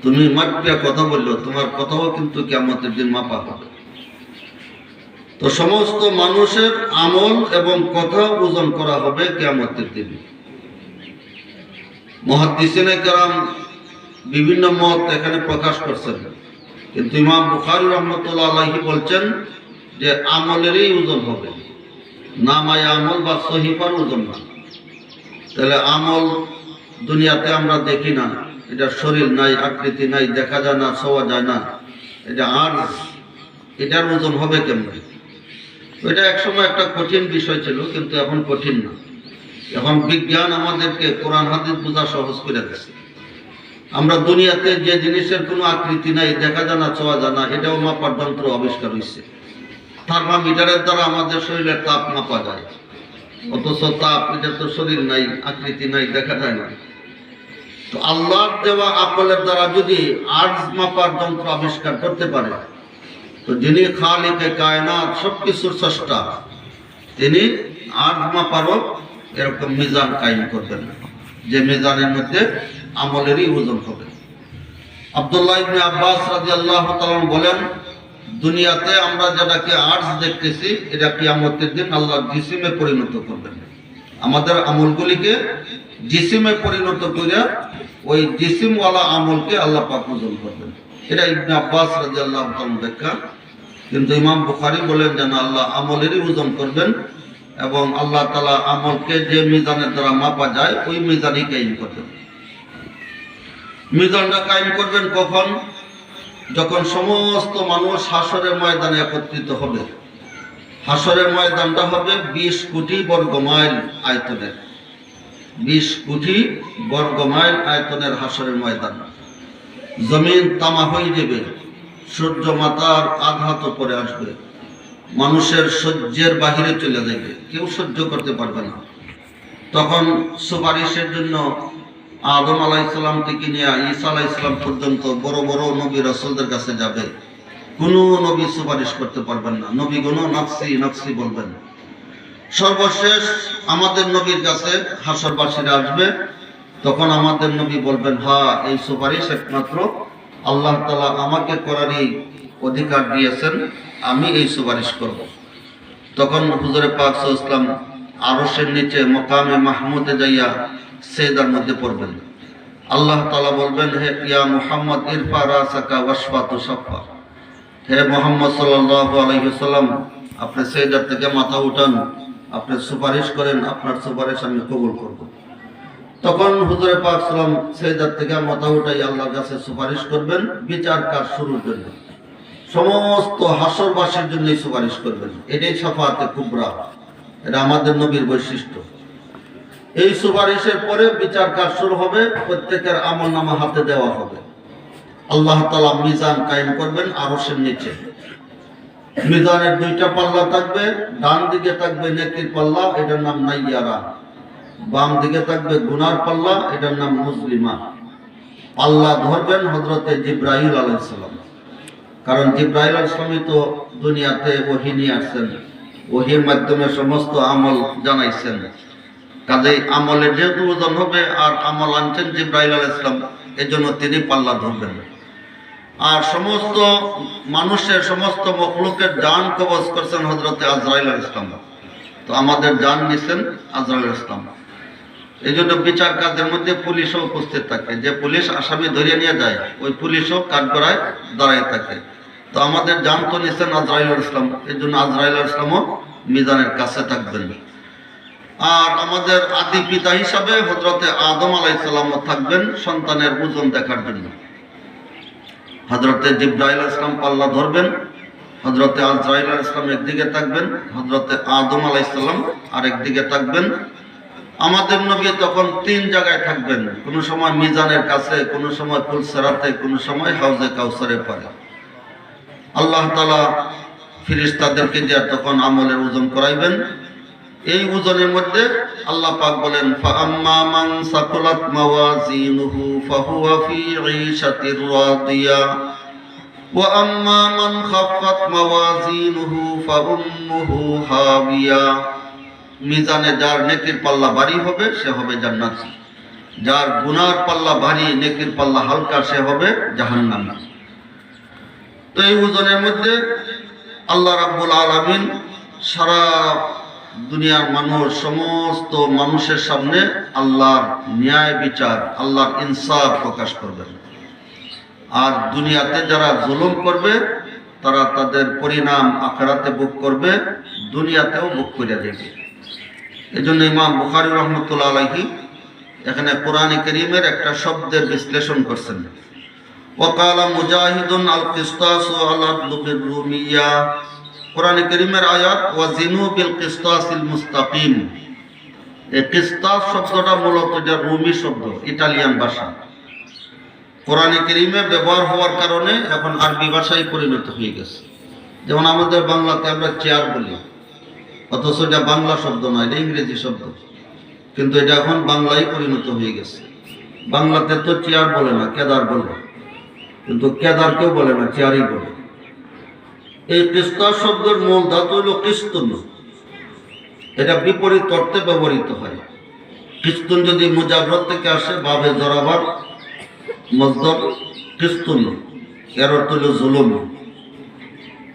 Speaker 1: তুমি মাটিয়া কথা বললো, তোমার কথাও কিন্তু কিয়ামতের দিন মাপা হবে। তো সমস্ত মানুষের আমল এবং কথা ওজন করা হবে কিয়ামতের দিন। মুহাদ্দিসিনে কেরাম বিভিন্ন মত এখানে প্রকাশ করছেন, কিন্তু ইমাম বুখারী রাহমাতুল্লাহ আলাইহি বলছেন যে আমলেরই ওজন হবে, নামায় আমল বা সহিফার ওজন না। তাহলে আমল দুনিয়াতে আমরা দেখি না, এটা শরীর নাই, আকৃতি নাই, দেখা যায় না, ছোঁয়া যায় না, এটা আরজ, এটার ওজন হবে কেমন? এটা একসময় একটা কঠিন বিষয় ছিল, কিন্তু এখন কঠিন না। এখন বিজ্ঞান আমাদেরকে কোরআন হাদিস বোঝা সহজ করে দিয়েছে। আমরা দুনিয়াতে যে জিনিসের কোনো আকৃতি নাই, দেখা যায় না, ছোঁয়া যায় না, এটাও মাপার যন্ত্র আবিষ্কার হয়েছে। থার্মোমিটারের দ্বারা আমাদের শরীরের তাপ মাপা যায়, অথচ তাপ, এটা তো শরীর নাই, আকৃতি নাই, দেখা যায় না। তো আল্লাহর দেওয়া আকলের দ্বারা যদি আরজ মাপার যন্ত্র আবিষ্কার করতে পারে, তো যিনি খালিকে কায়নাত, সবকিছুর স্রষ্টা, তিনি আরজ মাপারও এরকম মিজান কায়েম করবেন, যে মিজানের মধ্যে আমলেরই ওজন হবে। আব্দুল্লাহ ইবনে আব্বাস রাদিয়াল্লাহু তাআলা বলেন, দুনিয়াতে আমরা যেটাকে আরজ দেখতেছি, এটা কিয়ামতের দিন আল্লাহ জিসিমে পরিণত করবেন। আমাদের আমলগুলিকে জিসিমে পরিণত করে ওই জিসিমওয়ালা আমলকে আল্লাহ পাক ওজন করবেন। এটা ইবনে আব্বাস রাদিয়াল্লাহু তাআলা ব্যাখ্যা। কিন্তু ইমাম বুখারী বলেন যে না, আল্লাহ আমলেরই ওজন করবেন, এবং আল্লাহ তাআলা আমলকে যে মিজানের দ্বারা মাপা যায় ওই মিজানই কায়েম করবেন। মিজানটা কায়েম করবেন কখন? যখন সমস্ত মানুষ হাসরের ময়দানে একত্রিত হবে। হাসরের ময়দানটা হবে 20 কোটি বর্গ মাইল আয়তনের, 20 কোটি বর্গ মাইল আয়তনের হাসরের ময়দান। জমিন তামা হয়ে যাবে, সূর্য মাথার আঘাত পরে আসবে, মানুষের সহ্যের বাহিরে চলে যাবে, কেউ সহ্য করতে পারবে না। তখন সুপারিশের জন্য আদম আলাইহিস সালাম থেকে নিয়ে ঈসা আলাইহিস সালাম পর্যন্ত বড় বড় নবী রাসূলদের কাছে যাবে, কোনো নবী সুপারিশ করতে পারবেন না, নবীগণও নাফসি নাফসি বলবেন। সর্বশেষ আমাদের নবীর কাছে হাসরবাসীরা আসবে, তখন আমাদের নবী বলবেন, হ্যাঁ, এই সুপারিশ একমাত্র আল্লাহ তাআলা আমাকে করারই অধিকার দিয়েছেন, আমি এই সুপারিশ করব। তখন হুজুরে পাক সাল্লাল্লাহু আলাইহি ওয়াসাল্লাম আরশের নিচে মকামে মাহমুদে যাইয়া সেজদার মধ্যে পড়বেন। আল্লাহ তাআলা বলবেন, হে ইয়া মুহাম্মদ ইরফা রাসাকা ওয়াশফা তুশফা, হে মুহাম্মদ সাল্লাল্লাহু আলাইহি ওয়াসাল্লাম, আপনি সেজদার থেকে মাথা উঠান, আপনি সুপারিশ করেন, আপনার সুপারিশ আমি কবুল করব। তখন হুজুরে পাক সাল্লাম সেজদার থেকে মাথা উঠাই আল্লাহর কাছে সুপারিশ করবেন বিচার কাজ শুরুর জন্য, সমস্ত হাসরবাসীর জন্যই সুপারিশ করবেন। এটাই শাফাআতে কুবরা, এটা আমাদের নবীর বৈশিষ্ট্য। এই সুপারিশের পরে বিচার কাজ শুরু হবে, প্রত্যেকের আমলনামা হাতে দেওয়া হবে। আল্লাহ তাআলা মিজান কায়েম করবেন আরশের নিচে। মিজানের দুইটা পাল্লা থাকবে, ডান দিকে থাকবে নেকির পাল্লা, এটার নাম নাইয়ারা, বাম দিকে থাকবে গুনার পাল্লা, এটার নাম মুসলিমা। পাল্লা ধরবেন হযরতে জিবরাইল আলাইহিস সালাম, কারণ জিবরাইল আলাইহিস সালামই তো দুনিয়াতে ওহী নিয়ে আসছেন, ওহীর মাধ্যমে সমস্ত আমল জানাইছেন। কাজেই আমলের যেহেতু ওজন হবে আর আমল আনছেন জিবরাইল আলাইহিস সালাম, এজন্য তিনি পাল্লা ধরবেন। আর সমস্ত মানুষের সমস্ত মখলুকের জান কবজ করছেন হযরতে আজরাইল আলাইহিস সালাম। তো আমাদের জান নিছেন আজরাইল আলাইহিস সালাম। এই জন্য বিচার কাজের মধ্যে পুলিশও উপস্থিত থাকে, যে পুলিশ আসামি ধরে নিয়ে যায় ওই পুলিশও কাঠগড়ায় দাঁড়ায় থাকে। তো আমাদের জান তো নিছেন আজরাইল আলাইহিস সালাম, এই জন্য আজরাইল আলাইহিস সালামও মিজানের কাছে থাকবেন। আর আমাদের আদি পিতা হিসাবে হযরতে আদম আলাইহিস সালামও থাকবেন সন্তানের ওজন দেখার জন্য। হযরতে জিবরাইল আলাইহিস সালাম পাল্লা ধরবেন, হযরতে আজরাইল আলাইহিস সালাম একদিকে থাকবেন, হযরতে আদম আলাইহিস সালাম আরেকদিকে থাকবেন। আমাদের নবী তখন তিন জায়গায় থাকবেন, কোন সময় মিজানের কাছে, কোন সময় ফুলসিরাতে, কোন সময় হাউজে কাউসারের পারে। আল্লাহ তাআলা ফেরেশতাদেরকে দিয়ে তখন আমলের ওজন করাইবেন। এই ওজনের মধ্যে আল্লাহ পাক বলেন, ফাআম্মা মান সাকুলাত মাওয়াজিনুহু ফাহুয়া ফি ঈশাতির রাদিয়া ওয়া আম্মা মান খাফফাত মাওয়াজিনুহু ফাউম্মুহু হাবিয়া। মিজানে যার নেকির পাল্লা ভারী হবে সে হবে জান্নাতি, যার গুনার পাল্লা ভারী, নেকির পাল্লা হালকা, সে হবে জাহান্নামী। তো এই ওজনের মধ্যে আল্লাহ রাব্বুল আলামিন সারা দুনিয়ার মানুষ, সমস্ত মানুষের সামনে আল্লাহর ন্যায় বিচার, আল্লাহর ইনসাফ প্রকাশ করবেন। আর দুনিয়াতে যারা জুলুম করবে তারা তাদের পরিণাম আখিরাতে ভোগ করবে, দুনিয়াতেও ভোগ করে দেবে। এই জন্য ইমাম বুখারী রাহমাতুল্লাহ আলাইহি এখানে কোরআনে কারীমের একটা শব্দের বিশ্লেষণ করছেন। ওয়াকালা মুজাহিদুন আল কিসতাসু আলা দুবির রুমিয়া। কোরআনে কারীমের আয়াত ওয়াজিনু বিল কিসতাসিল মুস্তাকিম। এই কিসতাস শব্দটা মূলত এটা রুমি শব্দ, ইতালিয়ান ভাষা। কোরআনে কারীমে ব্যবহার হওয়ার কারণে এখন আরবি ভাষায় পরিণত হয়ে গেছে। যেমন আমাদের বাংলাতে আমরা চেয়ার বলি, অথচ এটা বাংলা শব্দ নয়, এটা ইংরেজি শব্দ, কিন্তু এটা এখন বাংলায় পরিণত হয়ে গেছে। বাংলাতে তো চেয়ার বলে না, কেদার বলে, কিন্তু কেদার কেউ বলে না, চেয়ারই বলে। এই কিসতাস শব্দের মূল ধাতু হলো কিস্তুন, এটা বিপরীত অর্থে ব্যবহৃত হয়। কিস্তুন যদি মুজাররদ থেকে আসে, বাবে জরাবার মজদর কিস্তুন, এর অর্থ হলো জুলুম।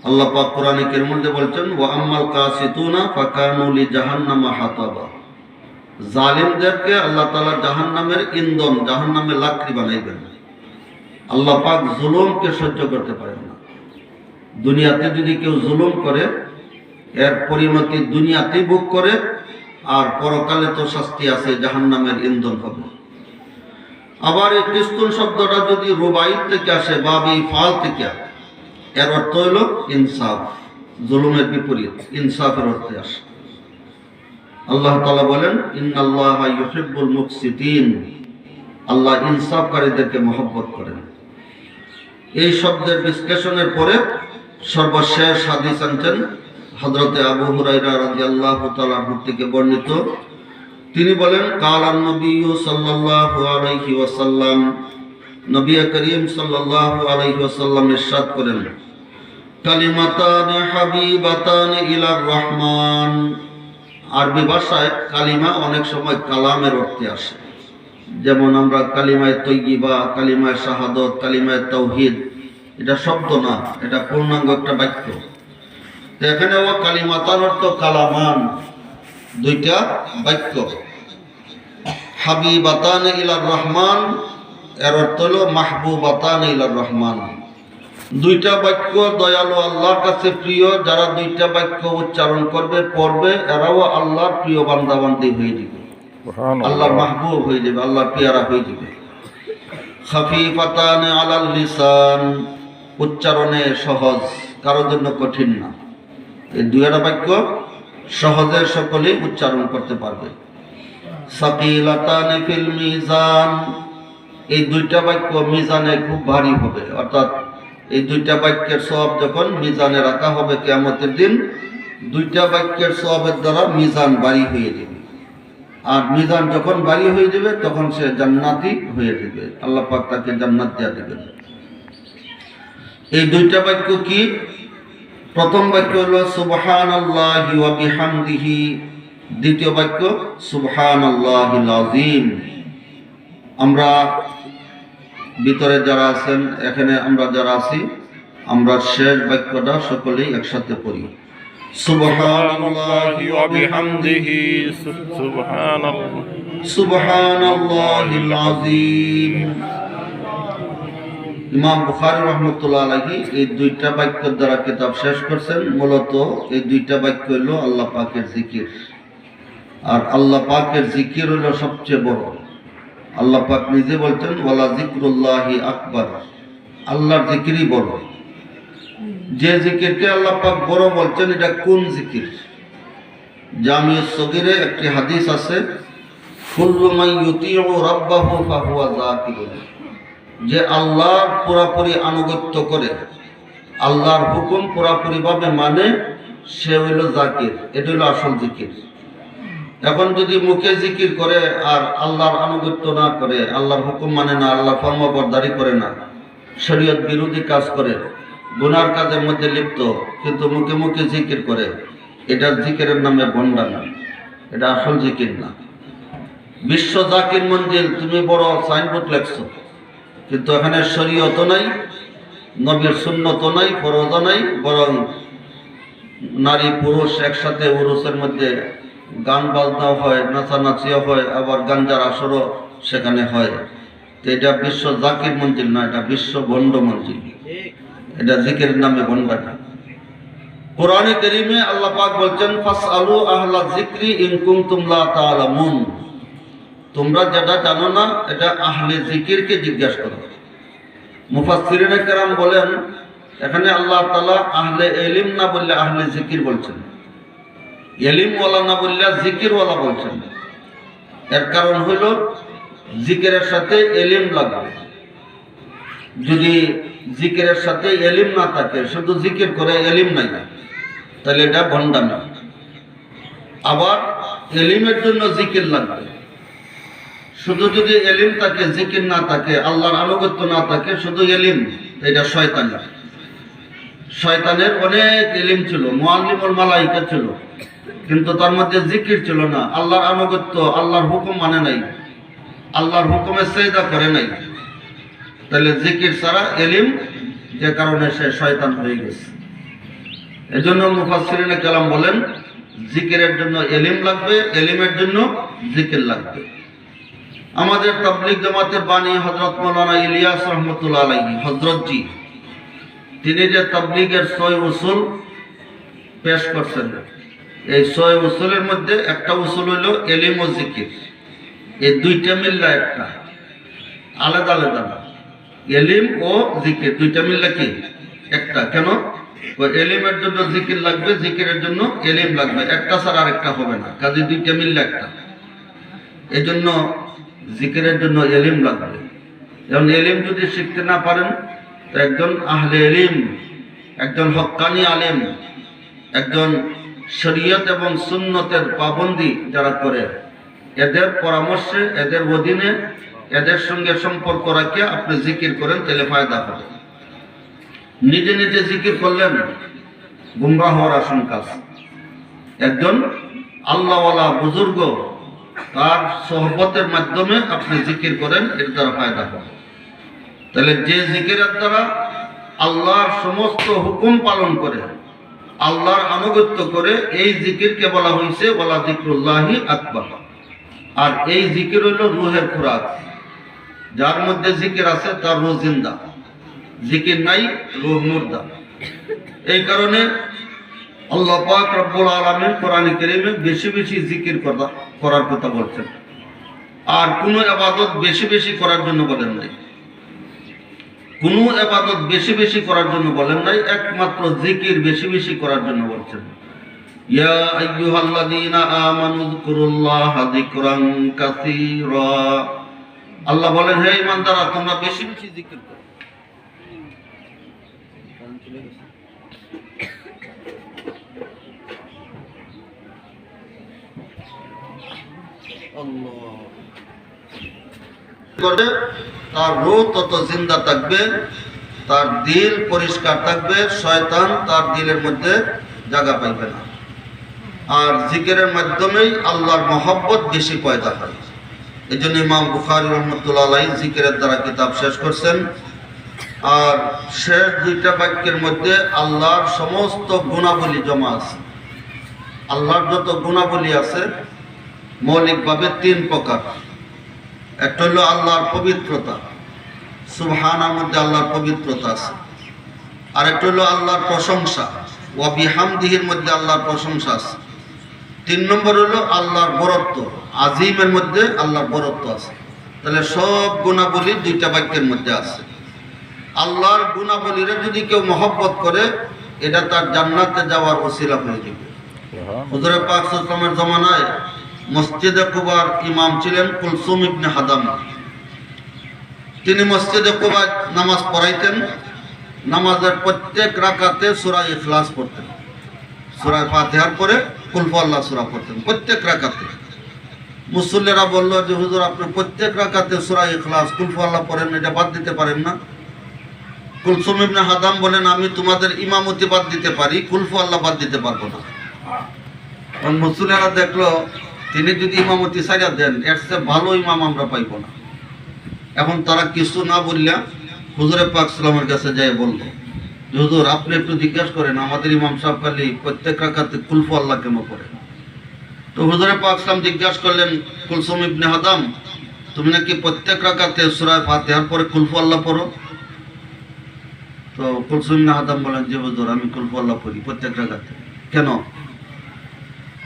Speaker 1: আল্লাহ পাক কোরআনে কারীমের মধ্যে বলছেন, ওয়া আম্মাল কাসিতুনা ফাকানু লিজাহান্নামা হাতাবা। জালিমদেরকে আল্লাহ তাআলা জাহান্নামের ইন্ধন, জাহান্নামের লাকড়ি বানাইবেন। আল্লাহ পাক জুলুমকে সহ্য করতে পারেন না। দুনিয়াতে যদি কেউ জুলুম করে এর পরিণতি দুনিয়াতেই ভোগ করে, আর পরকালে তো শাস্তি আছে, জাহান্নামের ইন্ধন হবে। আবার এই কিস্তুন শব্দটা যদি রুবাইত থেকে আসে, বাবি ফাল থেকে, এর অর্থ হলো ইনসাফ, জুলুমের বিপরীত ইনসাফের অর্থে আসে। আল্লাহ তাআলা বলেন, ইন্নাল্লাহা ইউহিব্বুল মুকসিতিন, আল্লাহ ইনসাফকারীদেরকে মহব্বত করেন। এই শব্দের বিশ্লেষণের পরে সর্বশেষ হাদিস আনছেন হযরতে আবু হুরায়রা রাদিয়াল্লাহু তাআলা থেকে বর্ণিত। তিনি বলেন, কালান নবী সাল্লাল্লাহু আলাইহি ওয়াসাল্লাম, নবী করিম সাল্লাল্লাহু আলাইহি ওয়াসাল্লাম ইরশাদ করেন, কালিমাতান হাবিবাতান ইলার রহমান। আরবি ভাষায় কালিমা অনেক সময় কালামের অর্থে আসে। যেমন আমরা কালিমায়ে তয়্যিবা, কালিমায়ে শাহাদাত, কালিমায়ে তাওহীদ, এটা শব্দ না, এটা পূর্ণাঙ্গ একটা বাক্য। তো এখানে ও কালিমাতান অর্থ কালামান, দুইটা বাক্য। হাবিবাতান ইলার রহমান এর অর্থ হলো মাহবুবাতান ইলার রহমান, দুইটা বাক্য দয়ালু আল্লাহর কাছে প্রিয়। যারা দুইটা বাক্য উচ্চারণ করবে, পড়বে, এরাও আল্লাহর প্রিয় বান্দা বান্দি হয়ে যাবে, আল্লাহর মাহবুব হয়ে যাবে, আল্লাহর পিয়ারা হয়ে যাবে। খাফিফাতান আলাল লিসান, উচ্চারণে সহজ, কারোর জন্য কঠিন না। এই দুইটা বাক্য সহজে সকলেই উচ্চারণ করতে পারবে। সাকিলাতান ফিল মিজান, এই দুইটা বাক্য মিজানে খুব ভারী হবে, অর্থাৎ এই দুইটা বাক্যের সওয়াব যখন মিজানে রাখা হবে কিয়ামতের দিন, দুইটা বাক্যের সওয়াবের দ্বারা মিজান ভারী হয়ে যাবে। আর মিজান যখন ভারী হয়ে যাবে তখন সে জান্নাতি হয়ে যাবে, আল্লাহ পাক তাকে জান্নাত দেয়া দেবেন। এই দুইটা বাক্য কি? প্রথম বাক্য হলো সুবহানাল্লাহি ওয়া বিহামদিহি, দ্বিতীয় বাক্য সুবহানাল্লাহিল আযীম। আমরা ভিতরে যারা আছেন, এখানে আমরা যারা আছি, আমরা শেষ বাক্যটা সকলেই একসাথে পড়ি। সুবহানাল্লাহি ওয়া বিহামদিহি সুবহানাল্লাহিল আযীম। ইমাম বুখারী রাহমাতুল্লাহ আলাইহি এই দুইটা বাক্যের দ্বারা কিতাব শেষ করছেন। মূলত এই দুইটা বাক্য হলো আল্লাহ পাকের জিকির, আর আল্লাহ পাকের জিকির হলো সবচেয়ে বড়। আল্লাহ পাক নিজে বলছেন ওয়ালা যিকরুল্লাহি আকবার, আল্লাহর জিকিরই বড়। যে জিকিরকে আল্লাহ পাক বড় বলছেন, এটা কোন জিকির? জামিউস সগীরে একটি হাদিস আছে, কুল্লু মান ইউতিউ রাব্বাহু ফাহুয়া যাকিরুন, যে আল্লাহর পুরাপুরি আনুগত্য করে, আল্লাহর হুকুম পুরাপুরিভাবে মানে, সে হইল জাকির। এটা হইল আসল জিকির। এখন যদি মুখে জিকির করে আর আল্লাহর আনুগত্য না করে, আল্লাহর হুকুম মানে না, আল্লাহ ফরমাবরদারি করে না, শরীয়ত বিরোধী কাজ করে, গুনার কাজের মধ্যে লিপ্ত, কিন্তু মুখে মুখে জিকির করে, এটা জিকিরের নামে ভণ্ডামি, এটা আসল জিকির না। বিশ্ব জাকির মঞ্জিল, তুমি বড় সাইনবোর্ড লেখছো, কিন্তু এখানে শরীয়ত নাই, নবীর সুন্নত নাই, ফরজ নাই, বরং নারী পুরুষ একসাথে উরুসের মধ্যে গান বাজনাও হয়, নাচানাচিও হয়, আবার গাঞ্জার আসরও সেখানে হয়। তো এটা বিশ্ব জাকির মঞ্জিল না, এটা বিশ্ব ভণ্ড মঞ্জিল, এটা জিকিরের নামে ভণ্ডামি। কোরআনে কারীমে আল্লাহ পাক বলছেন ফাসআলু আহলা যিকরি ইন কুনতুম লা তা'লামুন, তোমরা যেটা জানো না এটা আহলে জিকিরকে জিজ্ঞাসা করো। মুফাসসিরিনে কেরাম বলেন, এখানে আল্লাহ তাআলা আহলে ইলম না বললে আহলে জিকির বলছেন, ইলমওয়ালা না বললে জিকিরওয়ালা বলছেন। এর কারণ হইল জিকিরের সাথে ইলম লাগবে। যদি জিকিরের সাথে ইলম না থাকে, শুধু জিকির করে ইলম নাই, তাহলে এটা ভণ্ডামি। আবার ইলমের জন্য জিকির লাগবে। শুধু যদি ইলম থাকে, জিকির না থাকে, আল্লাহর আনুগত্য না থাকে, শুধু ইলম, এটা শয়তান। শয়তানের অনেক ইলম ছিল, মুআল্লিমুল মালায়েকা ছিল, কিন্তু তার মধ্যে জিকির ছিল না, আল্লাহর আনুগত্য, আল্লাহর হুকুম মানে নাই, আল্লাহর হুকুমে সিজদা করে নাই। তাহলে জিকির ছাড়া ইলম, যে কারণে সে শয়তান হয়ে গেছে। এজন্য মুফাসসিরিনে কেরাম বলেন জিকিরের জন্য ইলম লাগবে, ইলমের জন্য জিকির লাগবে। আমাদের তাবলীগ জামাতের বাণী হযরত মাওলানা ইলিয়াস রাহমাতুল্লাহ আলাইহি হযরতজি, তিনি যে তাবলীগের 6 উসুল পেশ করছেন, এই 6 উসুলের মধ্যে একটা উসুল হইল ইলম ও জিকির। এই দুইটা মিললা একটা, আলাদা আলাদা না। ইলম ও জিকির দুইটা মিললা কি একটা। কেন? ইলমের জন্য জিকির লাগবে, জিকিরের জন্য ইলম লাগবে, একটা ছাড়া আরেকটা হবে না, কাজে দুইটা মিললা একটা। এজন্য জিকিরের জন্য ইলম লাগবে। যেমন ইলম যদি শিখতে না পারেন, তো একজন আহলে ইলম, একজন হক্কানি আলেম, একজন শরীয়ত এবং সুন্নতের পাবন্দি যারা করে, এদের পরামর্শে, এদের অধীনে, এদের সঙ্গে সম্পর্ক রাখে আপনি জিকির করেন, তাহলে ফায়দা হবে। নিজে নিজে জিকির করলেন গুমরাহ হওয়ার আশঙ্কা আছে। একজন আল্লাহওয়ালা বুজুর্গ, তার সোহবতের মাধ্যমে আপনি জিকির করেন, এর দ্বারা ফায়দা হবে। তাহলে যে জিকিরের দ্বারা আল্লাহর সমস্ত হুকুম পালন করে, আল্লাহর আনুগত্য করে, এই জিকিরকে বলা হয়েছে ওয়ালা যিকরুল্লাহি আকবার। আর এই জিকির হইল রূহের খোরাক। যার মধ্যে জিকির আছে তার রূহ জিন্দা, জিকির নাই রূহ মুর্দা। এই কারণে আল্লাহ পাক রব্বুল আলামিন কোরআনে কারীমে বেশি বেশি জিকির করার কথা বলছেন। আর কোনো ইবাদত বেশি বেশি করার জন্য বলেন নাই, কোনো ইবাদত বেশি বেশি করার জন্য বলেন নাই, একমাত্র জিকির বেশি বেশি করার জন্য বলছেন। ইয়া আইয়ুহাল্লাযীনা আমানু যকুরুল্লাহা যিকরান কাসীরা। আল্লাহ বলেন, হে ঈমানদাররা, তোমরা বেশি বেশি জিকির করো। করবে তার রূহ তত জিন্দা থাকবে, তার দিল পরিষ্কার থাকবে, শয়তান তার দিলের মধ্যে জায়গা পাইবে না। আর জিকিরের মাধ্যমেই আল্লাহর মহব্বত বেশি পয়দা হয়। এই জন্য ইমাম বুখারী রহমতুল্লাহ আলাইহি জিকিরের দ্বারা কিতাব শেষ করছেন। আর শেষ দুইটা বাক্যের মধ্যে আল্লাহর সমস্ত গুণাবলী জমা আছে। আল্লাহর যত গুণাবলী আছে মৌলিকভাবে তিন প্রকার। একটা হলো আল্লাহর পবিত্রতা, সুবহানার মধ্যে আল্লাহর পবিত্রতা আছে। আর একটা হলো আল্লাহর প্রশংসা, ওয়া বিহামদিহির মধ্যে আল্লাহর প্রশংসা আছে। তিন নম্বর হলো আল্লাহর বরত্ব, আজিমের মধ্যে আল্লাহর বরত্ব আছে। তাহলে সব গুণাবলী দুইটা বাক্যের মধ্যে আছে। আল্লাহর গুণাবলীরে যদি কেউ মহব্বত করে, এটা তার জান্নাতে যাওয়ার ওসিলা হয়ে যাবে। হুজুর পাক সাল্লাল্লাহু আলাইহি ওয়াসাল্লামের জামানায় মসজিদে কুবার ইমাম ছিলেন কুলসুম ইবনে হাদাম। তিনি মসজিদে কুবায় নামাজ পড়াইতেন। নামাজের প্রত্যেক রাকাতে সূরা ইখলাস পড়তেন, সূরা ফাতিহার পরে কুল হুয়াল্লাহ সূরা পড়তেন প্রত্যেক রাকাতে। মুসল্লিরা বলল যে হুজুর আপনি প্রত্যেক রাকাতে সূরা ইখলাস কুল হুয়াল্লাহ পড়েন, এটা বাদ দিতে পারেন না? কুলসুম ইবনে হাদাম বলেন, আমি তোমাদের ইমামতি বাদ দিতে পারি, কুল হুয়াল্লাহ বাদ দিতে পারবো না। কারণ মুসল্লিরা দেখলো তিনি যদি ইমামতি ছাড়িয়া দেন, এর চেয়ে ভালো ইমাম আমরা পাইব না। এখন তারা কিছু না বললা হুজুরে পাক সাল্লামের কাছে যাই বলল, হুজুর আপনি একটু জিজ্ঞাসা করেন আমাদের ইমাম সাহেব খালি প্রত্যেক রাকাতে কুল হুয়াল্লাহ কেন পড়ে। তো হুজুরে পাক সাল্লাম জিজ্ঞাসা করলেন, কুলসুম ইবনে হাদাম তুমি নাকি প্রত্যেক রাকাতে সূরা ফাতিহার পরে কুল হুয়াল্লাহ পড়ো? তো কুলসুম ইবনে হাদাম বলেন, যে হুজুর আমি কুল হুয়াল্লাহ পড়ি প্রত্যেক রাকাতে। কেন?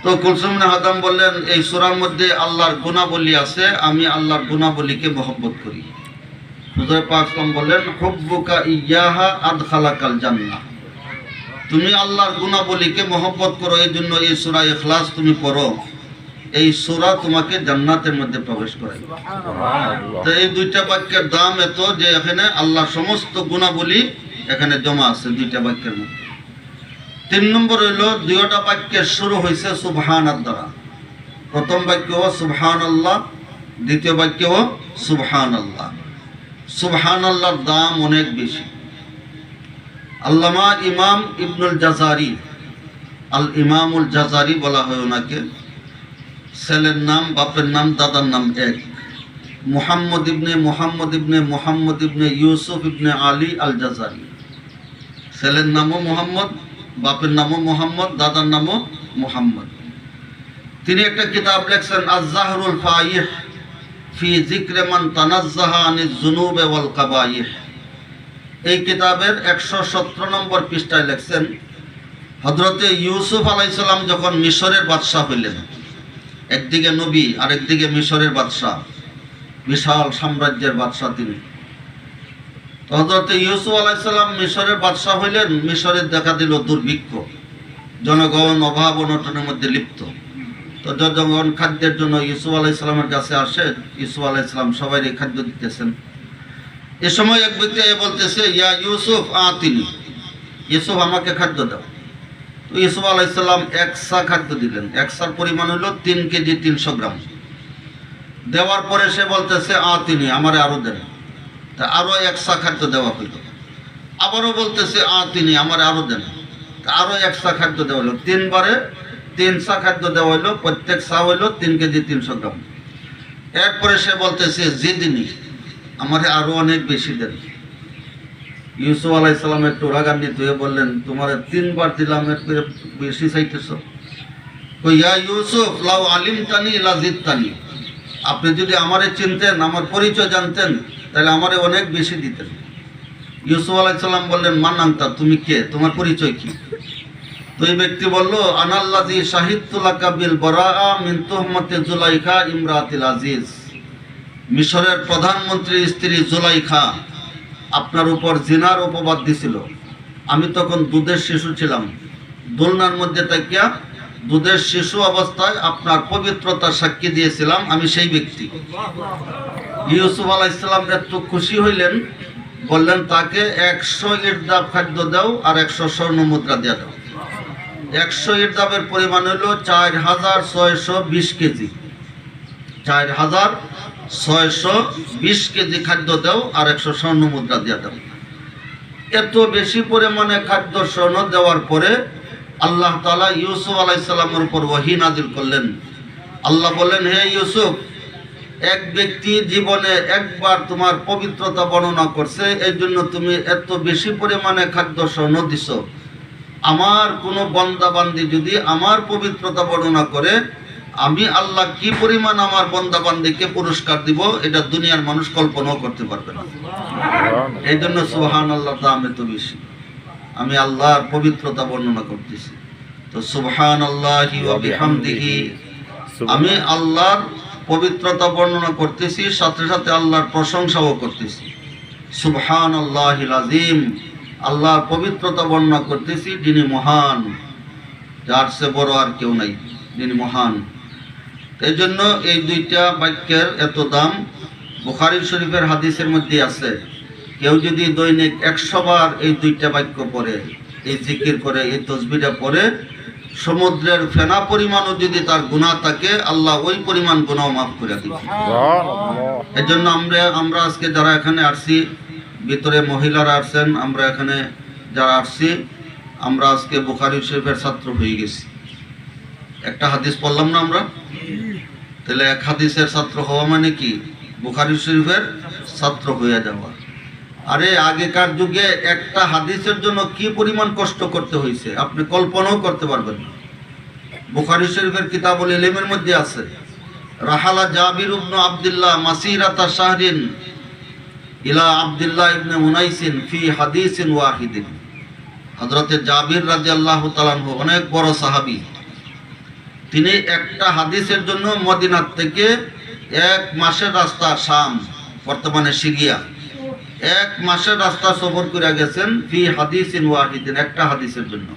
Speaker 1: তো কুলসুম ইবনে হাদাম বললেন, এই সূরার মধ্যে আল্লাহর গুণাবলী আছে, আমি আল্লাহর গুণাবলীকে মহব্বত করি। হুজুর পাক সাল্লাম বললেন, হুব্বুকা ইয়াহা আদখালাকাল জান্নাহ, তুমি আল্লাহর গুণাবলীকে মহব্বত করো, এই জন্য এই সূরা ইখলাস তুমি পড়ো, এই সূরা তোমাকে জান্নাতের মধ্যে প্রবেশ করায়। তো এই দুইটা বাক্যের দাম এত যে এখানে আল্লাহর সমস্ত গুণাবলী এখানে জমা আছে দুইটা বাক্যের মধ্যে। তিন নম্বর হইল দুইটা বাক্যের শুরু হয়েছে সুবহানার দ্বারা। প্রথম বাক্য সুবহানাল্লাহ, দ্বিতীয় বাক্য সুবহানাল্লাহ। সুবহানাল্লাহর দাম অনেক বেশি। আল্লামা ইমাম ইবনুল জাজারি, আল ইমামুল জাজারি বলা হয় ওনাকে। ছেলের নাম, বাপের নাম, দাদার নাম এক, মুহাম্মদ ইবনে মুহাম্মদ ইবনে মুহাম্মদ ইবনে ইউসুফ ইবনে আলী আল জাজারি। ছেলের নামও মুহাম্মদ, বাপের নামও মুহাম্মদ, দাদার নামও মুহাম্মদ। তিনি একটা কিতাব লিখছেন আয-যাহরুল ফায়িহ ফি যিকরি মান তানাজ্জাহা আনিজ যুনুব ওয়াল কাবাইহ। এই কিতাবের 117 নম্বর পৃষ্ঠায় লিখছেন, হযরতে ইউসুফ আলাইহিস সালাম যখন মিশরের বাদশা হইলেন, একদিকে নবী আর একদিকে মিশরের বাদশা, বিশাল সাম্রাজ্যের বাদশা তিনি। হযরতে ইউসুফ আলাইহিস সালাম মিশরের বাদশা হইলেন, মিশরের দেখা দিল দুর্ভিক্ষ, জনগণ অভাব অনটনের মধ্যে লিপ্ত। তো জনগণ খাদ্যের জন্য ইউসুফ আলাইহিস সালামের কাছে আসে। ইউসুফ আলাইহিস সালাম সবাইকে খাদ্য দিতেছেন। এ সময় এক ব্যক্তি বলতেছে, ইয়া ইউসুফ আতিনি, ইউসুফ আমাকে খাদ্য দাও। তো ইউসুফ আলাইহিস সালাম এক সা খাদ্য দিলেন। এক সার পরিমাণ হলো 3 কেজি 300 গ্রাম। দেওয়ার পরে সে বলতেছে আতিনি, আমারে আরো দেন। তা আরো এক সা খাদ্য দেওয়া হইল। আবারও বলতেছে আতিনি, আমারে আরো দেন। তা আরো এক সা খাদ্য দেওয়া হলো। 3 বারে 3 সা খাদ্য দেওয়া হইলো, প্রত্যেক সা হইলো 3 কেজি 300 গ্রাম। এরপরে সে বলতেছে জিদিনি, আমারে আরো অনেক বেশি দেন। ইউসুফ আলাইহিস সালাম একটু রাগান্বিত হয়ে বললেন, তোমারে 3 বার দিলাম, এর বেশি চাইতেছো? ইয়া ইউসুফ লাউ আলিমতানি লাজিদতানি, আপনি যদি আমারে চিনতেন, আমার পরিচয় জানতেন, তাহলে আমারে অনেক বেশি দিতেন। ইউসুফ আলাইহিস সালাম বললেন, মান আনতা, তুমি কে, তোমার পরিচয় কি? তো এই ব্যক্তি বলল, আনাল্লাযী শাহিদতু লাকা বিল বারাআ মিন তুহমাতি জুলাইখা ইমরাতিল আজিজ, মিশরের প্রধানমন্ত্রীর স্ত্রী জুলাইখা আপনার উপর জিনার অপবাদ দিছিল। আমি তখন দুধের শিশু ছিলাম, দোলনার মধ্যে তাকিয়া দুধের শিশু অবস্থায় আপনার পবিত্রতার সাক্ষী দিয়েছিলাম, আমি সেই ব্যক্তি। ইউসুফ আলাইহিস সালাম এত খুশি হইলেন বললেন তাকে 100 ইরদাব খাদ্য দাও আর 100 স্বর্ণ মুদ্রা দিয়ে দাও। 100 ইরদাবের পরিমাণ হলো 4620 কেজি। 4620 কেজি খাদ্য দাও আর 100 স্বর্ণ মুদ্রা দিয়ে দাও। এত বেশি পরিমাণে খাদ্য স্বর্ণ দেওয়ার পরে আল্লাহ তাআলা ইউসুফ আলাইহিস সালামের উপর ওহী নাযিল করলেন। আল্লাহ বললেন, হে ইউসুফ, এক ব্যক্তি জীবনে একবার তোমার পবিত্রতা বর্ণনা করছে, এই জন্য তুমি এত বেশি পরিমাণে খাদ্য স্বর্ণ দিছ। আমার কোনো বান্দা বান্দি যদি আমার পবিত্রতা বর্ণনা করে, আমি আল্লাহ কি পরিমাণ আমার বান্দা বান্দিকে পুরস্কার দিব, এটা দুনিয়ার মানুষ কল্পনাও করতে পারবে না। এই জন্য সুবহানাল্লাহ দাম এত বেশি। আমি আল্লাহর পবিত্রতা বর্ণনা করতেছি, তো সুবহানাল্লাহি ওয়া বিহামদিহি, আমি আল্লাহর পবিত্রতা বর্ণনা করতেছি, সাথে সাথে আল্লাহর প্রশংসাও করতেছি। সুবহানাল্লাহিল আযীম, আল্লাহর পবিত্রতা বর্ণনা করতেছি, যিনি মহান, যার চেয়ে বড় আর কেউ নাই, যিনি মহান। এই জন্য এই দুইটা বাক্যের এত দাম। বুখারী শরীফের হাদিসের মধ্যে আছে, কেউ যদি দৈনিক 100 বার এই দুইটা বাক্য পড়ে, এই জিকির করে, এই তাসবিহটা পড়ে, সমুদ্রের ফেনা পরিমাণও যদি তার গুনাহ থাকে, আল্লাহ ওই পরিমাণ গুনাহ মাফ করে দিবেন। এই জন্য আমরা আজকে যারা এখানে আসছি, ভিতরে মহিলারা আসছেন, আমরা এখানে যারা আসছি, আমরা আজকে বুখারী শরীফের ছাত্র হয়ে গেছি। একটা হাদিস পড়লাম না আমরা, তাহলে এক হাদিসের ছাত্র হওয়া মানে কি? বুখারী শরীফের ছাত্র হয়ে যাওয়া। আরে আগেকার যুগে একটা হাদিসের জন্য কি পরিমাণ কষ্ট করতে হয়েছে আপনি কল্পনাও করতে পারবেন না। বুখারী শরীফের কিতাবুল ইলমের মধ্যে আছে, রাহালা জাবির ইবনে আব্দুল্লাহ মাসিরাতা শাহরিন ইলা আব্দুল্লাহ ইবনে উনাইসিন ফি হাদিসিন ওয়াহিদিন। হযরতে জাবির রাদিয়াল্লাহু তাআলা আনহু অনেক বড় সাহাবী। তিনি একটা হাদিসের জন্য মদিনা থেকে 1 মাসের রাস্তা, শাম বর্তমানে সিরিয়া, 1 মাসের রাস্তা সফর করে গেছেন ফি হাদিসিন ওয়াহিদিন, একটা হাদিসের জন্য।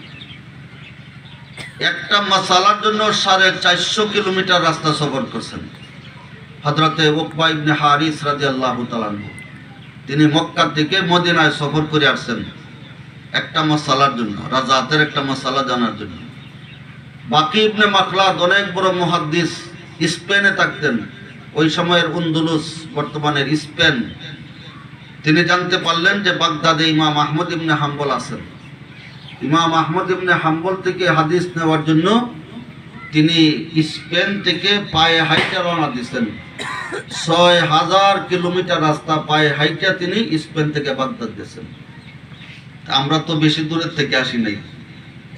Speaker 1: একটা মাসালার জন্য 450 কিলোমিটার রাস্তা সফর করছেন। হযরতে উকবা ইবনে হারিস রাদিয়াল্লাহু তাআলা আনহু, তিনি মক্কা থেকে মদিনায় সফর করে আসছেন একটা মাসালার জন্য, রাজাতের একটা মাসালা জানার জন্য। বাকি ইবনে মাখলাদ অনেক বড় মুহাদ্দিস, স্পেনে থাকতেন, ওই সময়ের আন্দালুস বর্তমানের স্পেন। তিনি জানতে পারলেন যে বাগদাদে ইমাম আহমদ ইবনে হাম্বল আছেন। ইমাম আহমদ ইবনে হাম্বল থেকে হাদিস নেওয়ার জন্য তিনি স্পেন থেকে পায়ে হাইটা রওনা দিয়েছেন। 6000 কিলোমিটার রাস্তা পায়ে হাইটা তিনি স্পেন থেকে বাগদাদ গেছেন। আমরা তো বেশি দূরের থেকে আসি নাই,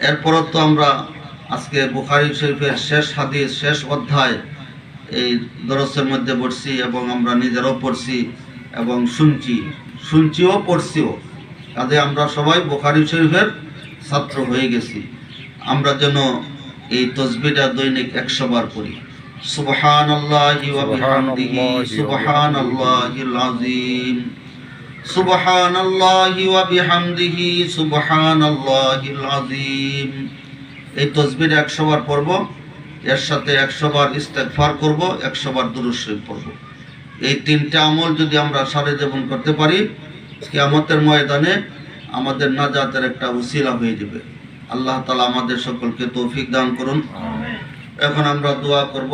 Speaker 1: এরপরও তো আমরা আজকে বুখারী শরীফের শেষ হাদিস, শেষ অধ্যায় এই দরসের মধ্যে পড়ছি, এবং আমরা নিজেরাও পড়ছি এবং শুনছিও পড়ছিও। কাজে আমরা সবাই বুখারী শরীফের ছাত্র হয়ে গেছি। আমরা যেন এই তাসবিহটা দৈনিক 100 বার পড়ি। সুবহানাল্লাহি ওয়া বিহামদিহি, সুবহানাল্লাহিল আযীম, সুবহানাল্লাহি ওয়া বিহামদিহি, সুবহানাল্লাহিল আযীম। এই তাসবিহটা 100 বার পড়ব, এর সাথে 100 বার ইস্তেগফার করব, 100 বার দুরূদ শরীফ পড়ব। এই তিনটা আমল যদি আমরা সারে জীবন করতে পারি, কিয়ামতের ময়দানে আমাদের নাজাতের একটা উসিলা হয়ে যাবে। আল্লাহ তাআলা আমাদের সকলকে তৌফিক দান করুন। এখন আমরা দোয়া করব।